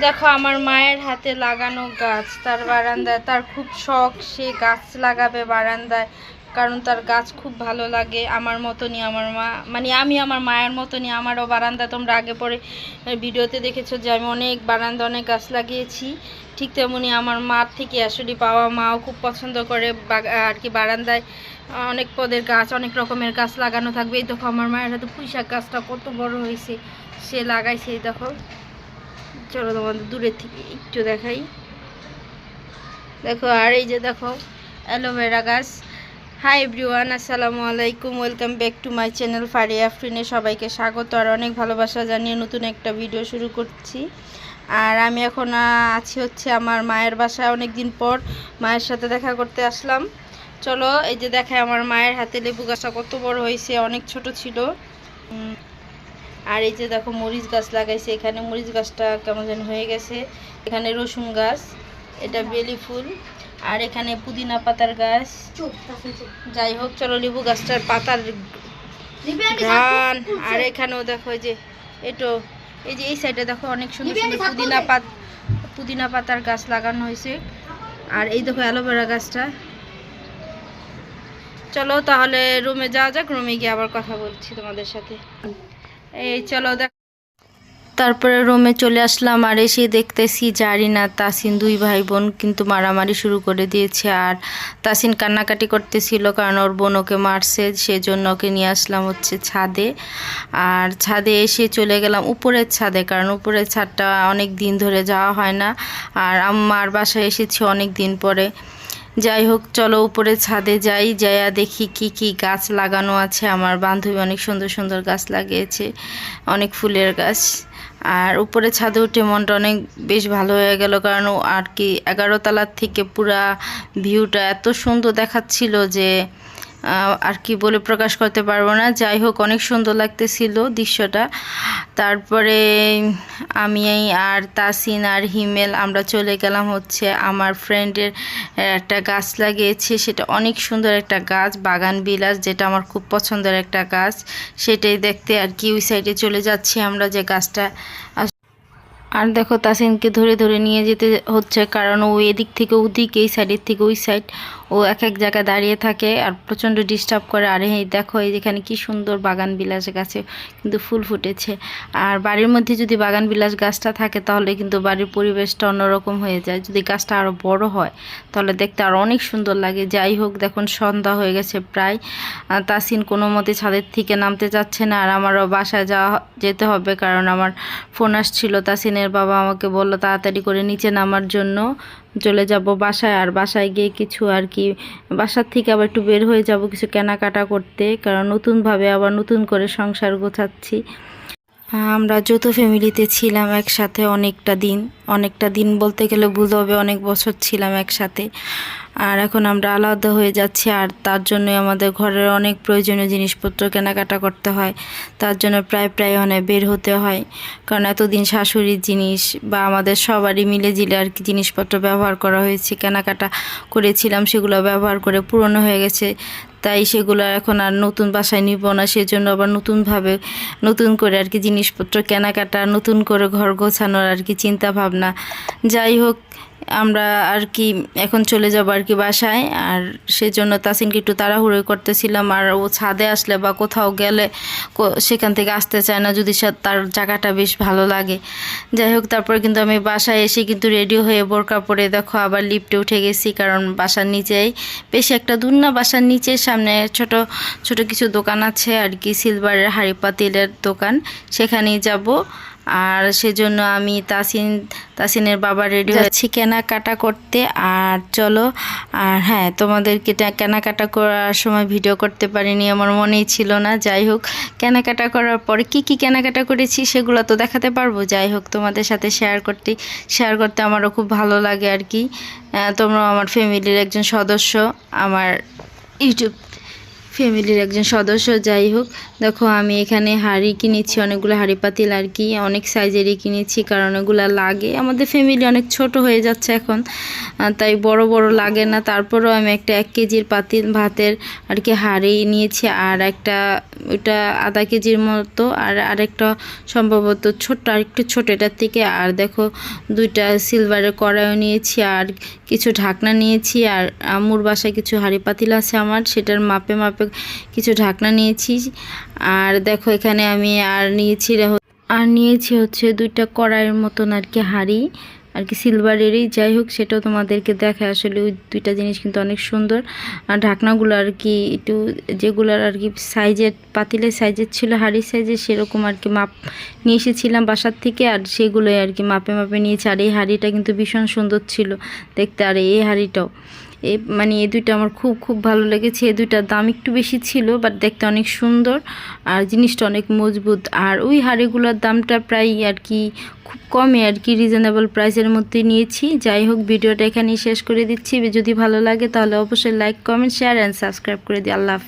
দেখো আমার মায়ের হাতে লাগানো গাছ, তার বারান্দায় তার খুব শখ, সে গাছ লাগাবে বারান্দায়, কারণ তার গাছ খুব ভালো লাগে। আমার মতনই আমার মা, মানে আমি আমার মায়ের মতনই, আমারও বারান্দা তোমরা আগে পরে ভিডিওতে দেখেছো যে আমি অনেক বারান্দা অনেক গাছ লাগিয়েছি। ঠিক তেমনি আমার মার থেকে আসলে পাওয়া, মাও খুব পছন্দ করে আর কি বারান্দায় অনেক পদের গাছ, অনেক রকমের গাছ লাগানো থাকবে। এই দেখো আমার মায়ের হাতে পুঁইশাক গাছটা কত বড় হয়েছে, সে লাগাইছে। এই দেখো, চলো তোমাদের দূরের থেকে একটু দেখাই। দেখো, আর এই যে দেখো অ্যালোভেরা গাছ। হাই এভরিওয়ান, আসসালামু আলাইকুম, welcome back to my channel Faria আফরিনে। সবাইকে স্বাগত আর অনেক ভালোবাসা জানিয়ে নতুন একটা ভিডিও শুরু করছি। আর আমি এখন আছি হচ্ছে আমার মায়ের বাসায়, অনেক দিন পর মায়ের সাথে দেখা করতে আসলাম। চলো, এই যে দেখায় আমার মায়ের হাতে লেবু গাছটা কত বড় হয়েছে, অনেক ছোট ছিল। আর এই যে দেখো মরিচ গাছ লাগাইছে, এখানে মরিচ গাছটা কেমন যেন হয়ে গেছে। এখানে রসুন গাছ, এটা বেলি ফুল, আর এখানে পুদিনা পাতার গাছ। যাই হোক, চলো লেবু গাছটার পাতার ঘ্রাণ। আর এখানেও দেখো যে এটো, এই যে এই সাইডে দেখো অনেক সুন্দর সুন্দর পুদিনা পাতার গাছ লাগানো হয়েছে। আর এই দেখো অ্যালোভেরা গাছটা। চলো তাহলে রুমে যাওয়া যাক, রুমে গিয়ে আবার কথা বলছি তোমাদের সাথে। এই চলো দেখ, তারপরে রুমে চলে আসলাম। আর এসে দেখতেছি জারিন আর তাসিন দুই ভাই বোন কিন্তু মারামারি শুরু করে দিয়েছে। আর তাসিন কান্নাকাটি করতেছিল কারণ ওর বোন ওকে মারছে, সেজন্য ওকে নিয়ে আসলাম হচ্ছে ছাদে। আর ছাদে এসে চলে গেলাম উপরের ছাদে, কারণ উপরের ছাদটা অনেক দিন ধরে যাওয়া হয় না। আর আমার বাসায় এসেছি অনেক দিন পরে। যাই হোক, চলো উপরে ছাদে যাই, যাইয়া দেখি কি কি গাছ লাগানো আছে। আমার বান্ধবী অনেক সুন্দর সুন্দর গাছ লাগিয়েছে, অনেক ফুলের গাছ। আর উপরে ছাদে উঠে মনটা অনেক বেশ ভালো হয়ে গেল, কারণ আর কি 11 তলার থেকে পুরা ভিউটা এত সুন্দর দেখাচ্ছিল যে আর কি বলে প্রকাশ করতে পারবো না। যাই হোক, অনেক সুন্দর লাগতেছিল দৃশ্যটা। তারপরে আমি আর তাসিন আর হিমেল আমরা চলে গেলাম হচ্ছে আমার ফ্রেন্ডের একটা গাছ লাগিয়েছে, সেটা অনেক সুন্দর একটা গাছ, বাগান বিলাস, যেটা আমার খুব পছন্দের একটা গাছ। সেটাই দেখতে আর কি ওই সাইডে চলে যাচ্ছি আমরা, যে গাছটা। আর দেখো তাসিনকে ধরে ধরে নিয়ে যেতে হচ্ছে, কারণ ও এদিক থেকে ওদিক, এই সাইডের থেকে ওই সাইড, ও এক এক জায়গায় দাঁড়িয়ে থাকে আর প্রচণ্ড ডিস্টার্ব করে। আর এই দেখো, এই যেখানে কি সুন্দর বাগান বিলাস গাছে কিন্তু ফুল ফুটেছে। আর বাড়ির মধ্যে যদি বাগান বিলাস গাছটা থাকে তাহলে কিন্তু বাড়ির পরিবেশটা অন্যরকম হয়ে যায়। যদি গাছটা আরও বড় হয় তাহলে দেখতে আরও অনেক সুন্দর লাগে। যাই হোক, দেখুন সন্ধ্যা হয়ে গেছে প্রায়। তাসিন কোনো মতে ছাদের থেকে নামতে চাচ্ছে না, আর আমারও বাসায় যেতে হবে, কারণ আমার ফোন আসছিল। তাসিনের বাবা আমাকে বলল তাড়াতাড়ি করে নিচে নামার জন্য, চলে যাব বাসায়। আর বাসায় গিয়ে কিছু আর কি বাসার থেকে আবার একটু বের হয়ে যাব কিছু কেনাকাটা করতে, কারণ নতুনভাবে আবার নতুন করে সংসার গোছাচ্ছি। আমরা যৌথ ফ্যামিলিতে ছিলাম একসাথে অনেকটা দিন বলতে গেলে ভুল হবে, অনেক বছর ছিলাম একসাথে। আর এখন আমরা আলাদা হয়ে যাচ্ছি, আর তার জন্যই আমাদের ঘরের অনেক প্রয়োজনীয় জিনিসপত্র কেনাকাটা করতে হয়। তার জন্য প্রায় অনেক বের হতে হয়, কারণ এতদিন শাশুড়ির জিনিস বা আমাদের সবারই মিলে জিলে আর কি জিনিসপত্র ব্যবহার করা হয়েছে, কেনাকাটা করেছিলাম, সেগুলো ব্যবহার করে পুরনো হয়ে গেছে। তাই সেগুলো এখন আর নতুন বাসায় নিব না, সেজন্য আবার নতুন করে আর কি জিনিসপত্র কেনাকাটা, নতুন করে ঘর গোছানোর আর কি চিন্তা ভাবনা। যাই হোক, আমরা আর কি এখন চলে যাব আর কি বাসায়। আর সেজন্য তাসিনকে একটু তাড়াহুড়ো করতেছিলাম। আর ও ছাদে আসলে বা কোথাও গেলে সেখান থেকে আসতে চায় না যদি তার জায়গাটা বেশ ভালো লাগে। যাই হোক, তারপর কিন্তু আমি বাসায় এসে কিন্তু রেডি হয়ে বোরকা পরে দেখো আবার লিফটে উঠে গেছি, কারণ বাসার নিচেই, বেশি একটা দূর না, বাসার নিচের সামনে ছোট ছোট কিছু দোকান আছে আর কি, সিলভারের হাঁড়ি পাতিলের দোকান, সেখানেই যাব। আর সেজন্য আমি তাসিনের বাবা রেডি হয়েছি কেনাকাটা করতে। আর চলো, আর হ্যাঁ, তোমাদেরকে কেনাকাটা করার সময় ভিডিও করতে পারিনি, আমার মনেই ছিল না। যাই হোক, কেনাকাটা করার পরে কি কেনাকাটা করেছি সেগুলো তো দেখাতে পারবো। যাই হোক, তোমাদের সাথে শেয়ার করতে আমারও খুব ভালো লাগে আর কি। তোমরাও আমার ফ্যামিলির একজন সদস্য, আমার ইউটিউব ফ্যামিলির একজন সদস্য। যাই হোক, দেখো আমি এখানে হাঁড়ি কিনেছি, অনেকগুলো হাঁড়ি পাতিল আর কি, অনেক সাইজেরই কিনেছি, কারণ এগুলো লাগে। আমাদের ফ্যামিলি অনেক ছোট হয়ে যাচ্ছে এখন, তাই বড় বড় লাগে না। তারপরেও আমি একটা 1 কেজির পাতিল ভাতের আর কি হাঁড়ি নিয়েছি, আর একটা ওইটা আধা কেজির মতো, আর আরেকটা সম্ভবত ছোট্ট, আরেকটু ছোট এটার থেকে। আর দেখো 2টা সিলভারের কড়াইও নিয়েছি, আর কিছু ঢাকনা নিয়েছি। আর আম্মুর বাসায় কিছু হাঁড়ি পাতিল আছে আমার, সেটার মাপে মাপে কিছু ঢাকনা নিয়েছি। আর দেখো এখানে আমি নিয়েছি হচ্ছে 2টা কড়াইয়ের মতন আর কি হাঁড়ি, আর কি সিলভারেরই। যাই হোক, সেটাও তোমাদেরকে দেখায়। আসলে ওই 2টা জিনিস কিন্তু অনেক সুন্দর। আর ঢাকনাগুলো আর কি একটু যেগুলোর আর কি সাইজের, পাতিলের সাইজের ছিল, হাঁড়ির সাইজের, সেরকম আর কি মাপ নিয়ে এসেছিলাম বাসার থেকে, আর সেগুলোই আর কি মাপে মাপে নিয়েছি। আর এই হাঁড়িটা কিন্তু ভীষণ সুন্দর ছিল দেখতে। আর এই হাঁড়িটাও এই 2টা আমার খুব খুব ভালো লেগেছে। এই 2টার দাম একটু বেশি ছিল, বাট দেখতে অনেক সুন্দর, আর জিনিসটা অনেক মজবুত। আর ওই হাঁড়িগুলোর দামটা প্রায় আর কি খুব কমে আর কি, রিজনেবল প্রাইসের মধ্যে নিয়েছি। যাই হোক, ভিডিওটা এখানেই শেষ করে দিচ্ছি। যদি ভালো লাগে তাহলে অবশ্যই like, comment, share and subscribe করে দিই। আল্লাহ হাফেজ।